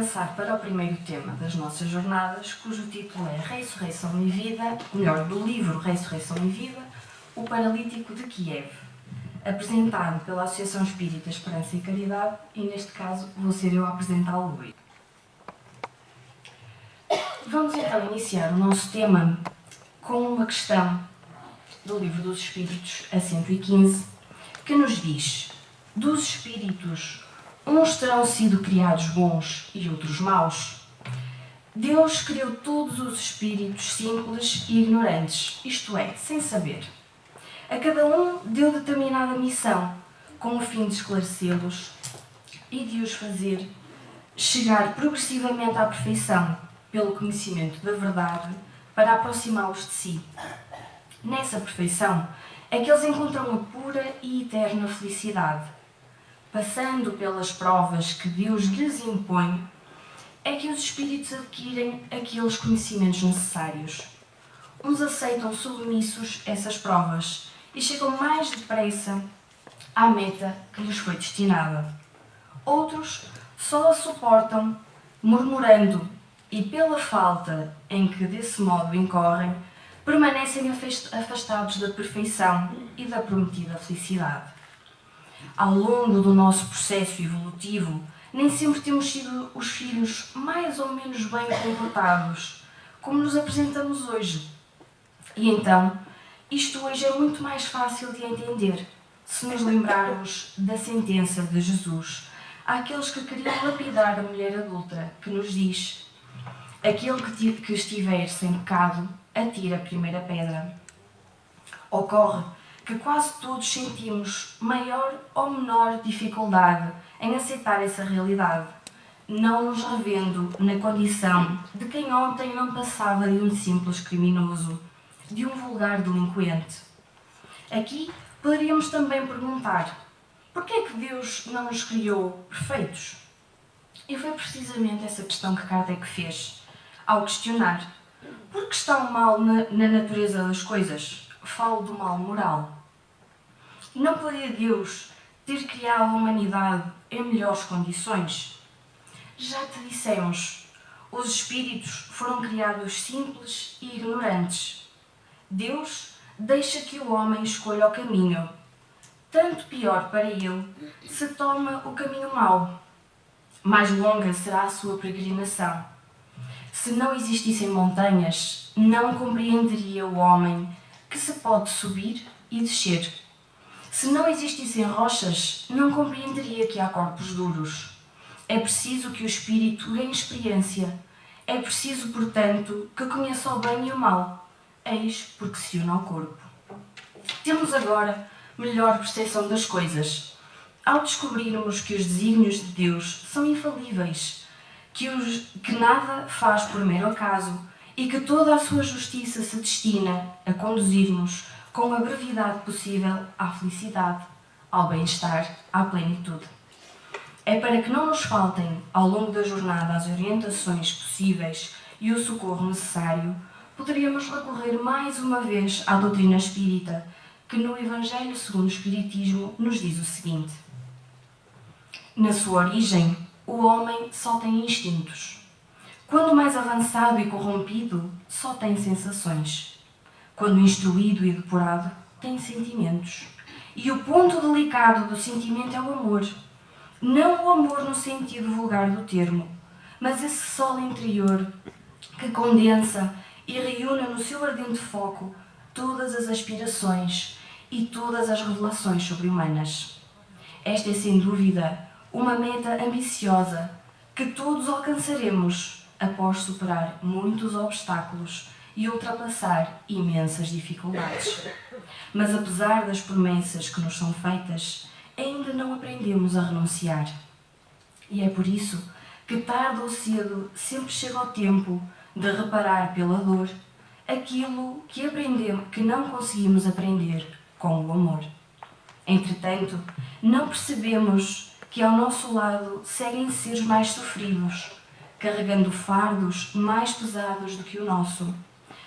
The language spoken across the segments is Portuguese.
avançar para o primeiro tema das nossas jornadas, cujo título é Ressurreição e Vida, melhor, do livro Ressurreição e Vida, o Paralítico de Kiev, apresentado pela Associação Espírita Esperança e Caridade, e neste caso vou ser eu a apresentá-lo hoje. Vamos então iniciar o nosso tema com uma questão do Livro dos Espíritos, a 115, que nos diz: dos espíritos, uns terão sido criados bons e outros maus? Deus criou todos os espíritos simples e ignorantes, isto é, sem saber. A cada um deu determinada missão, com o fim de esclarecê-los e de os fazer chegar progressivamente à perfeição, pelo conhecimento da verdade, para aproximá-los de si. Nessa perfeição é que eles encontram a pura e eterna felicidade. Passando pelas provas que Deus lhes impõe, é que os espíritos adquirem aqueles conhecimentos necessários. Uns aceitam submissos essas provas e chegam mais depressa à meta que lhes foi destinada. Outros só a suportam murmurando e, pela falta em que desse modo incorrem, permanecem afastados da perfeição e da prometida felicidade. Ao longo do nosso processo evolutivo, nem sempre temos sido os filhos mais ou menos bem comportados, como nos apresentamos hoje. E então, isto hoje é muito mais fácil de entender, se nos lembrarmos da sentença de Jesus àqueles que queriam lapidar a mulher adúltera, que nos diz: aquele que estiver sem pecado, atire a primeira pedra. Ocorre que quase todos sentimos maior ou menor dificuldade em aceitar essa realidade, não nos revendo na condição de quem ontem não passava de um simples criminoso, de um vulgar delinquente. Aqui poderíamos também perguntar: por que é que Deus não nos criou perfeitos? E foi precisamente essa questão que Kardec fez ao questionar: por que está o mal na natureza das coisas? Falo do mal moral. Não poderia Deus ter criado a humanidade em melhores condições? Já te dissemos, os espíritos foram criados simples e ignorantes. Deus deixa que o homem escolha o caminho. Tanto pior para ele se toma o caminho mau. Mais longa será a sua peregrinação. Se não existissem montanhas, não compreenderia o homem que se pode subir e descer. Se não existissem rochas, não compreenderia que há corpos duros. É preciso que o espírito ganhe experiência. É preciso, portanto, que conheça o bem e o mal. Eis porque se une ao corpo. Temos agora melhor percepção das coisas, ao descobrirmos que os desígnios de Deus são infalíveis, que nada faz por mero acaso e que toda a sua justiça se destina a conduzir-nos com a brevidade possível à felicidade, ao bem-estar, à plenitude. É para que não nos faltem, ao longo da jornada, as orientações possíveis e o socorro necessário, poderíamos recorrer mais uma vez à doutrina espírita, que no Evangelho segundo o Espiritismo nos diz o seguinte: na sua origem, o homem só tem instintos. Quando mais avançado e corrompido, só tem sensações. Quando instruído e depurado, tem sentimentos. E o ponto delicado do sentimento é o amor. Não o amor no sentido vulgar do termo, mas esse sol interior que condensa e reúne no seu ardente foco todas as aspirações e todas as revelações sobre-humanas. Esta é, sem dúvida, uma meta ambiciosa que todos alcançaremos após superar muitos obstáculos e ultrapassar imensas dificuldades. Mas apesar das promessas que nos são feitas, ainda não aprendemos a renunciar. E é por isso que tarde ou cedo sempre chega o tempo de reparar pela dor aquilo que não conseguimos aprender com o amor. Entretanto, não percebemos que ao nosso lado seguem seres mais sofridos, carregando fardos mais pesados do que o nosso,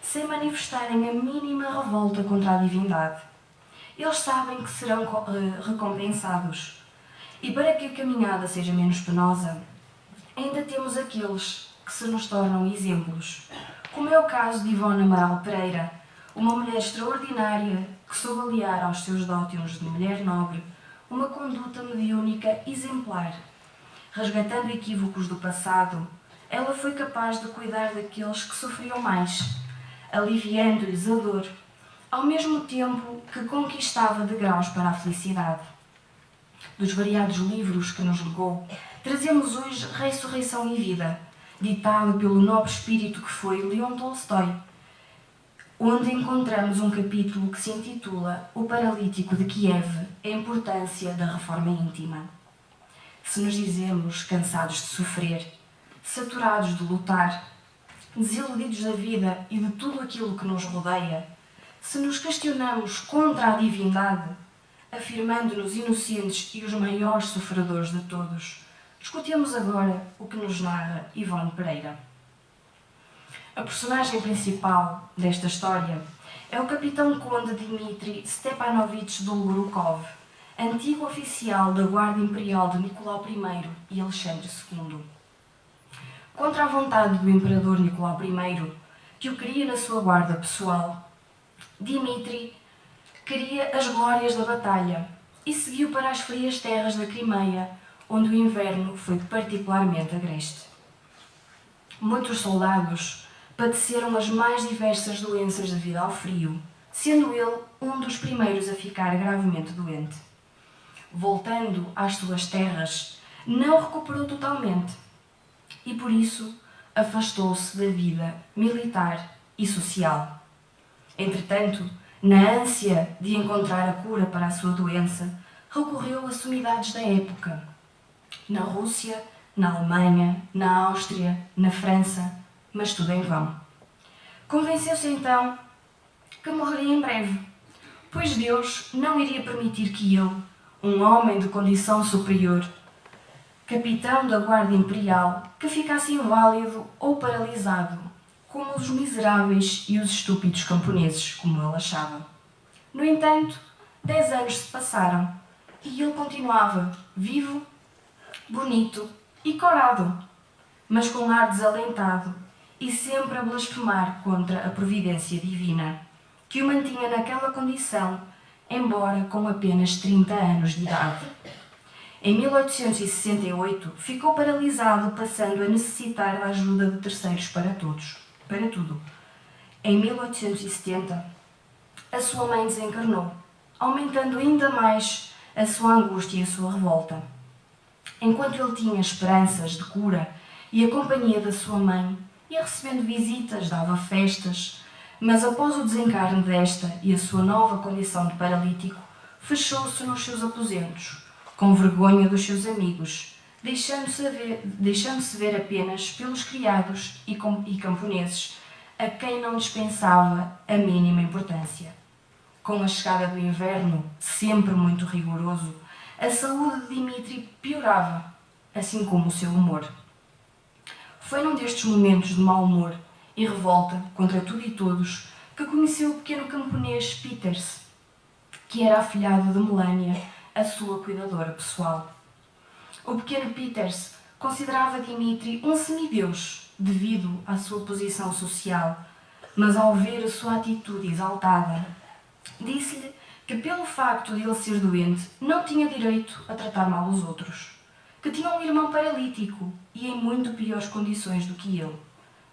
sem manifestarem a mínima revolta contra a divindade. Eles sabem que serão recompensados. E para que a caminhada seja menos penosa, ainda temos aqueles que se nos tornam exemplos, como é o caso de Ivone Amaral Pereira, uma mulher extraordinária que soube aliar aos seus dótios de mulher nobre uma conduta mediúnica exemplar. Resgatando equívocos do passado, ela foi capaz de cuidar daqueles que sofriam mais, aliviando-lhes a dor, ao mesmo tempo que conquistava degraus para a felicidade. Dos variados livros que nos legou, trazemos hoje Ressurreição e Vida, ditado pelo nobre espírito que foi Leon Tolstói, onde encontramos um capítulo que se intitula O Paralítico de Kiev, a importância da reforma íntima. Se nos dizemos cansados de sofrer, saturados de lutar, desiludidos da vida e de tudo aquilo que nos rodeia, se nos questionamos contra a divindade, afirmando-nos inocentes e os maiores sofredores de todos, discutimos agora o que nos narra Ivone Pereira. A personagem principal desta história é o capitão conde Dmitri Stepanovich Dolgorukov, antigo oficial da Guarda Imperial de Nicolau I e Alexandre II. Contra a vontade do imperador Nicolau I, que o queria na sua guarda pessoal, Dmitri queria as glórias da batalha e seguiu para as frias terras da Crimeia, onde o inverno foi particularmente agreste. Muitos soldados padeceram as mais diversas doenças devido ao frio, sendo ele um dos primeiros a ficar gravemente doente. Voltando às suas terras, não recuperou totalmente e, por isso, afastou-se da vida militar e social. Entretanto, na ânsia de encontrar a cura para a sua doença, recorreu a sumidades da época. Na Rússia, na Alemanha, na Áustria, na França, mas tudo em vão. Convenceu-se então que morreria em breve, pois Deus não iria permitir que ele, um homem de condição superior, capitão da Guarda Imperial, que ficasse inválido ou paralisado, como os miseráveis e os estúpidos camponeses, como ele achava. No entanto, 10 anos se passaram e ele continuava vivo, bonito e corado, mas com um ar desalentado e sempre a blasfemar contra a providência divina, que o mantinha naquela condição, embora com apenas 30 anos de idade. Em 1868, ficou paralisado, passando a necessitar da ajuda de terceiros para tudo. Em 1870, a sua mãe desencarnou, aumentando ainda mais a sua angústia e a sua revolta. Enquanto ele tinha esperanças de cura e a companhia da sua mãe, ia recebendo visitas, dava festas, mas após o desencarne desta e a sua nova condição de paralítico, fechou-se nos seus aposentos, com vergonha dos seus amigos, deixando-se ver apenas pelos criados e camponeses, a quem não dispensava a mínima importância. Com a chegada do inverno, sempre muito rigoroso, a saúde de Dmitri piorava, assim como o seu humor. Foi num destes momentos de mau humor e revolta contra tudo e todos que conheceu o pequeno camponês Peters, que era afilhado de Melania, a sua cuidadora pessoal. O pequeno Peters considerava Dmitri um semideus devido à sua posição social, mas ao ver a sua atitude exaltada, disse-lhe que pelo facto de ele ser doente não tinha direito a tratar mal os outros, que tinha um irmão paralítico e em muito piores condições do que ele.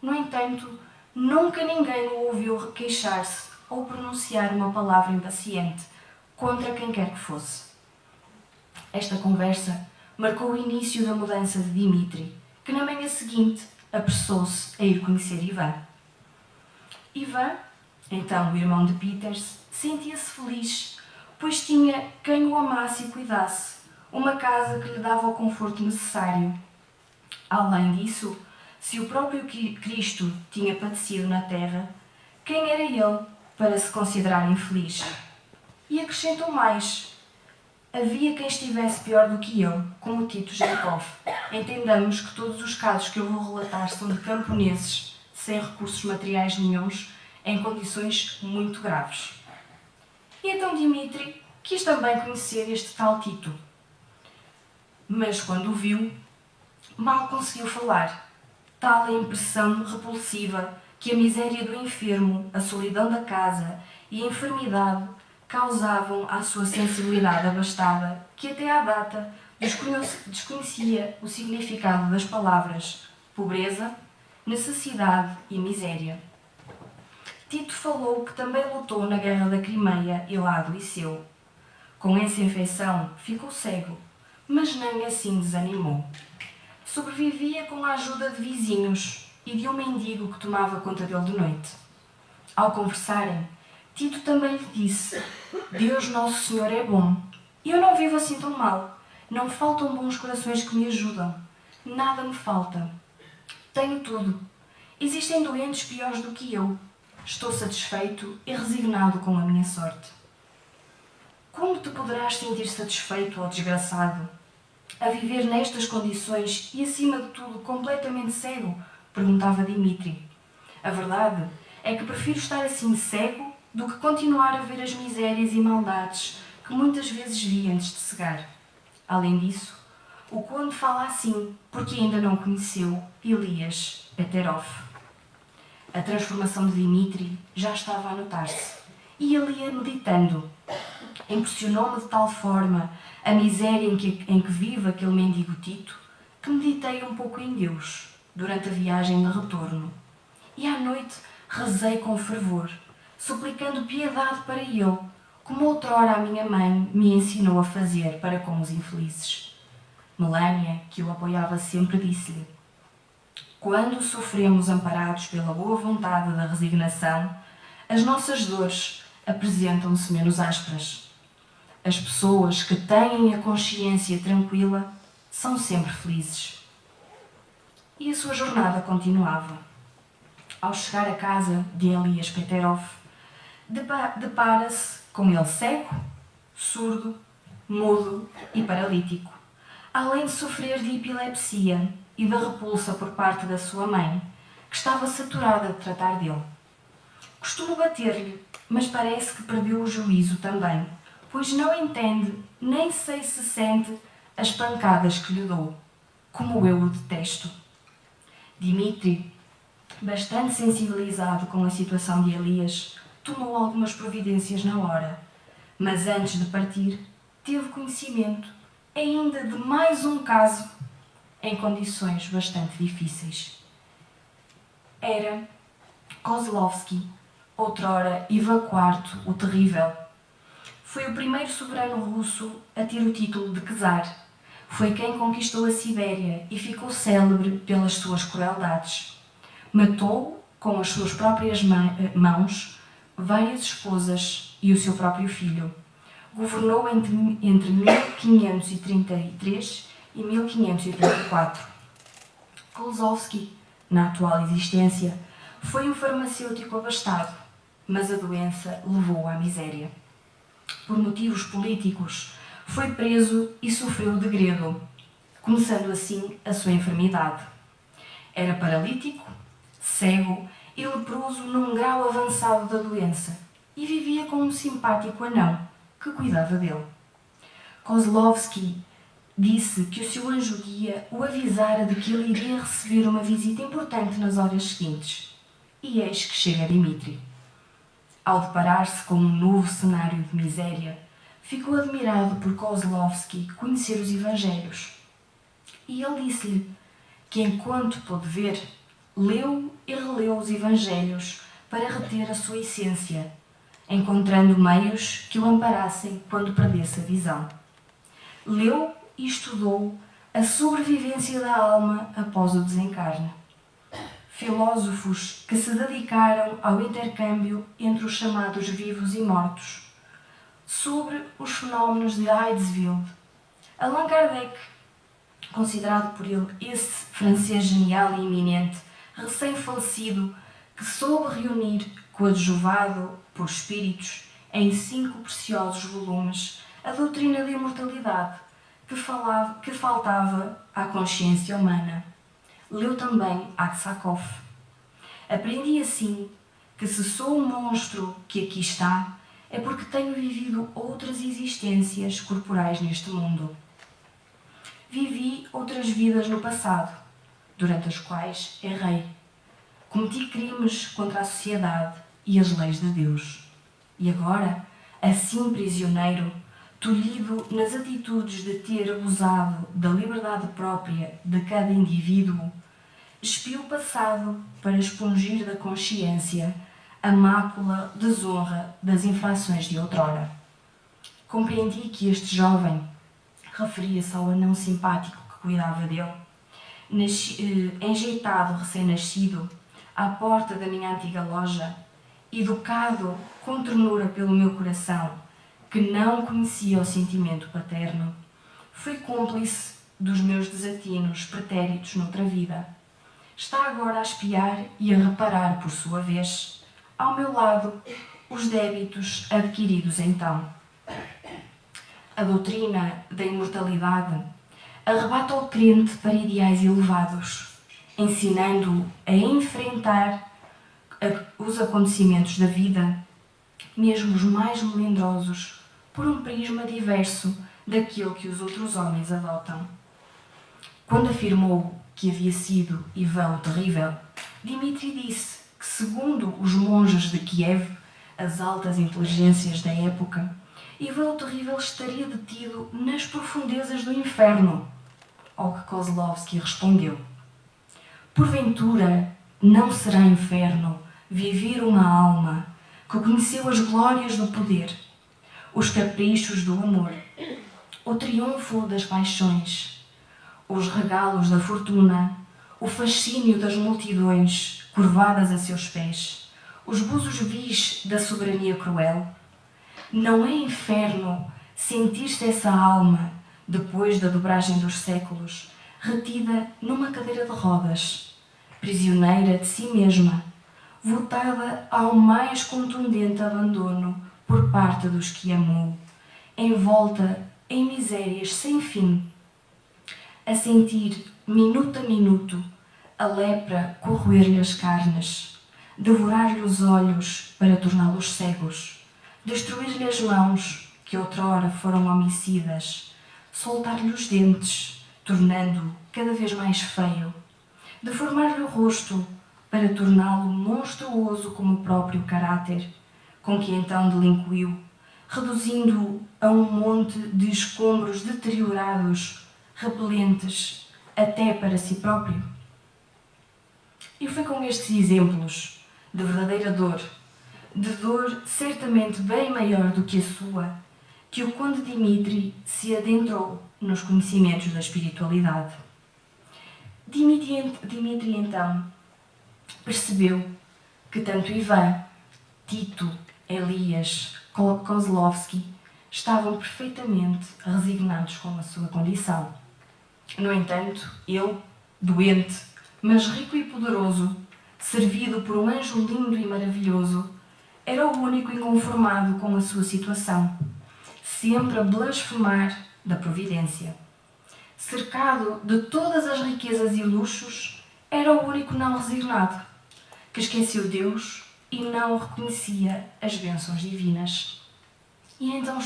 No entanto, nunca ninguém o ouviu queixar-se ou pronunciar uma palavra impaciente contra quem quer que fosse. Esta conversa marcou o início da mudança de Dmitri, que na manhã seguinte apressou-se a ir conhecer Ivan. Ivan, então o irmão de Peters, sentia-se feliz, pois tinha quem o amasse e cuidasse, uma casa que lhe dava o conforto necessário. Além disso, se o próprio Cristo tinha padecido na terra, quem era ele para se considerar infeliz? E acrescentou mais: havia quem estivesse pior do que eu, como Tito Jankov. Entendamos que todos os casos que eu vou relatar são de camponeses sem recursos materiais nenhuns, em condições muito graves. E então Dmitri quis também conhecer este tal Tito. Mas quando o viu, mal conseguiu falar. Tal a impressão repulsiva que a miséria do enfermo, a solidão da casa e a enfermidade causavam à sua sensibilidade abastada, que até à data desconhecia o significado das palavras pobreza, necessidade e miséria. Tito falou que também lutou na Guerra da Crimeia e lá adoeceu. Com essa infecção ficou cego, mas nem assim desanimou. Sobrevivia com a ajuda de vizinhos e de um mendigo que tomava conta dele de noite. Ao conversarem, Tito também lhe disse: Deus Nosso Senhor é bom, e eu não vivo assim tão mal. Não faltam bons corações que me ajudam. Nada me falta. Tenho tudo. Existem doentes piores do que eu. Estou satisfeito e resignado com a minha sorte. Como te poderás sentir satisfeito ou desgraçado? A viver nestas condições e, acima de tudo, completamente cego? Perguntava Dimitri. A verdade é que prefiro estar assim cego do que continuar a ver as misérias e maldades que muitas vezes vi antes de cegar. Além disso, o conde fala assim porque ainda não conheceu Elias Peterov. A transformação de Dimitri já estava a notar-se e ele ia meditando. Impressionou-me de tal forma a miséria em que vive aquele mendigo Tito que meditei um pouco em Deus durante a viagem de retorno. E à noite rezei com fervor, suplicando piedade para ele, como outrora a minha mãe me ensinou a fazer para com os infelizes. Melânia, que o apoiava sempre, disse-lhe: quando sofremos amparados pela boa vontade da resignação, as nossas dores apresentam-se menos ásperas. As pessoas que têm a consciência tranquila são sempre felizes. E a sua jornada continuava. Ao chegar à casa de Elias Peterov, depara-se com ele cego, surdo, mudo e paralítico, além de sofrer de epilepsia e da repulsa por parte da sua mãe, que estava saturada de tratar dele. Costumo bater-lhe, mas parece que perdeu o juízo também, pois não entende, nem sei se sente as pancadas que lhe dou, como eu o detesto. Dimitri, bastante sensibilizado com a situação de Elias, tomou algumas providências na hora, mas antes de partir, teve conhecimento ainda de mais um caso em condições bastante difíceis. Era Kozlovsky, outrora Ivan IV o Terrível. Foi o primeiro soberano russo a ter o título de czar. Foi quem conquistou a Sibéria e ficou célebre pelas suas crueldades. Matou, com as suas próprias mãos, várias esposas e o seu próprio filho. Governou entre 1533 e 1584. Kolzovsky, na atual existência, foi um farmacêutico abastado, mas a doença levou-o à miséria. Por motivos políticos, foi preso e sofreu degredo, começando assim a sua enfermidade. Era paralítico, cego e leproso num grau avançado da doença e vivia com um simpático anão que cuidava dele. Kozlovsky disse que o seu anjo-guia o avisara de que ele iria receber uma visita importante nas horas seguintes. E eis que chega Dimitri. Ao deparar-se com um novo cenário de miséria, ficou admirado por Kozlovsky conhecer os Evangelhos. E ele disse-lhe que, enquanto pôde ver, leu e releu os Evangelhos para reter a sua essência, encontrando meios que o amparassem quando perdesse a visão. Leu e estudou a sobrevivência da alma após o desencarne. Filósofos que se dedicaram ao intercâmbio entre os chamados vivos e mortos, sobre os fenómenos de Hydesville. Allan Kardec, considerado por ele esse francês genial e eminente, recém-falecido, que soube reunir, coadjuvado por espíritos, em 5 preciosos volumes, a doutrina da imortalidade, que faltava à consciência humana. Leu também Aksakov. Aprendi assim que se sou o monstro que aqui está, é porque tenho vivido outras existências corporais neste mundo. Vivi outras vidas no passado, durante as quais errei. Cometi crimes contra a sociedade e as leis de Deus. E agora, assim prisioneiro, tolhido nas atitudes de ter abusado da liberdade própria de cada indivíduo, espiei o passado para expungir da consciência a mácula desonra das infrações de outrora. Compreendi que este jovem referia-se ao anão simpático que cuidava dele, enjeitado recém-nascido, à porta da minha antiga loja, educado com ternura pelo meu coração, que não conhecia o sentimento paterno, fui cúmplice dos meus desatinos pretéritos noutra vida. Está agora a espiar e a reparar, por sua vez, ao meu lado, os débitos adquiridos então. A doutrina da imortalidade arrebata o crente para ideais elevados, ensinando-o a enfrentar os acontecimentos da vida, mesmo os mais melindrosos, por um prisma diverso daquele que os outros homens adotam. Quando afirmou que havia sido Ivan o Terrível, Dmitri disse que, segundo os monges de Kiev, as altas inteligências da época, Ivan o Terrível estaria detido nas profundezas do inferno, ao que Kozlovsky respondeu: porventura não será inferno viver uma alma que conheceu as glórias do poder, os caprichos do amor, o triunfo das paixões, os regalos da fortuna, o fascínio das multidões curvadas a seus pés, os gozos vis da soberania cruel? Não é inferno sentir-se essa alma, depois da dobragem dos séculos, retida numa cadeira de rodas, prisioneira de si mesma, votada ao mais contundente abandono por parte dos que amou, envolta em misérias sem fim, a sentir, minuto a minuto, a lepra corroer-lhe as carnes, devorar-lhe os olhos para torná-los cegos, destruir-lhe as mãos, que outrora foram homicidas, soltar-lhe os dentes, tornando-o cada vez mais feio, deformar-lhe o rosto, para torná-lo monstruoso como o próprio caráter, com que então delinquiu, reduzindo-o a um monte de escombros deteriorados, repelentes, até para si próprio. E foi com estes exemplos de verdadeira dor, de dor certamente bem maior do que a sua, que o conde Dmitri se adentrou nos conhecimentos da espiritualidade. Dmitri então percebeu que tanto Ivan, Tito, Elias, Kozlovsky estavam perfeitamente resignados com a sua condição. No entanto, ele, doente, mas rico e poderoso, servido por um anjo lindo e maravilhoso, era o único inconformado com a sua situação, sempre a blasfemar da providência. Cercado de todas as riquezas e luxos, era o único não resignado, que esqueceu Deus e não reconhecia as bênçãos divinas. E então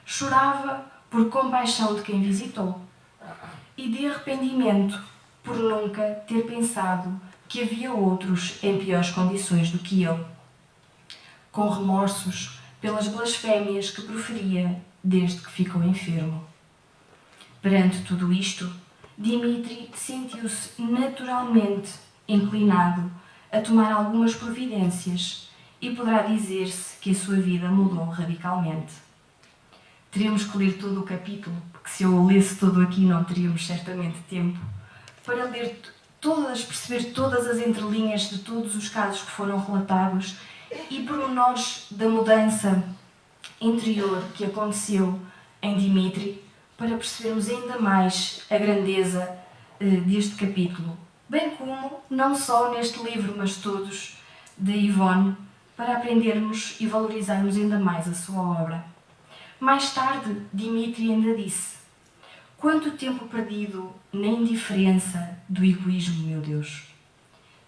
chorava por compaixão de quem visitou e de arrependimento por nunca ter pensado que havia outros em piores condições do que ele, com remorsos pelas blasfémias que proferia desde que ficou enfermo. Perante tudo isto, Dmitri sentiu-se naturalmente inclinado a tomar algumas providências e poderá dizer-se que a sua vida mudou radicalmente. Teríamos que ler todo o capítulo, porque se eu o lesse todo aqui não teríamos certamente tempo para ler perceber todas as entrelinhas de todos os casos que foram relatados e pormenores da mudança interior que aconteceu em Dmitri, para percebermos ainda mais a grandeza deste capítulo, bem como não só neste livro, mas todos de Ivone, para aprendermos e valorizarmos ainda mais a sua obra. Mais tarde, Dmitri ainda disse: quanto tempo perdido na indiferença do egoísmo, meu Deus!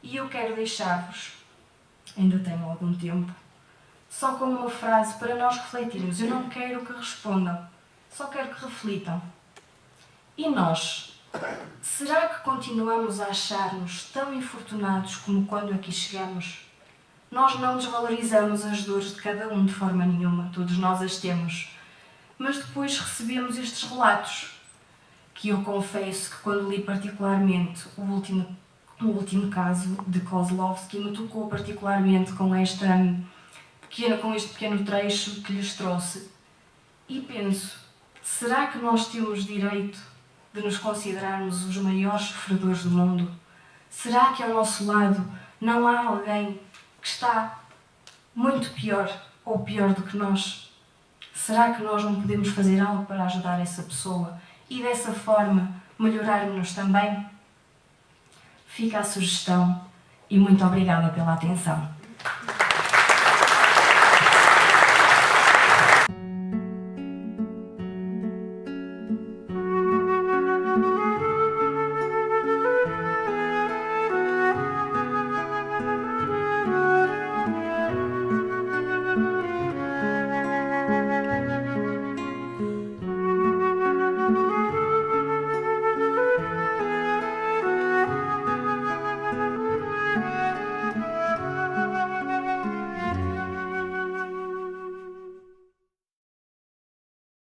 E eu quero deixar-vos, ainda tenho algum tempo, só com uma frase para nós refletirmos. Eu não quero que respondam, só quero que reflitam. E nós? Será que continuamos a achar-nos tão infortunados como quando aqui chegamos? Nós não desvalorizamos as dores de cada um de forma nenhuma, todos nós as temos. Mas depois recebemos estes relatos, que eu confesso que quando li particularmente o último caso de Kozlovsky, me tocou particularmente com este pequeno trecho que lhes trouxe. E penso, será que nós temos direito de nos considerarmos os maiores sofredores do mundo? Será que ao nosso lado não há alguém que está muito pior ou pior do que nós? Será que nós não podemos fazer algo para ajudar essa pessoa e dessa forma melhorarmos também? Fica a sugestão e muito obrigada pela atenção.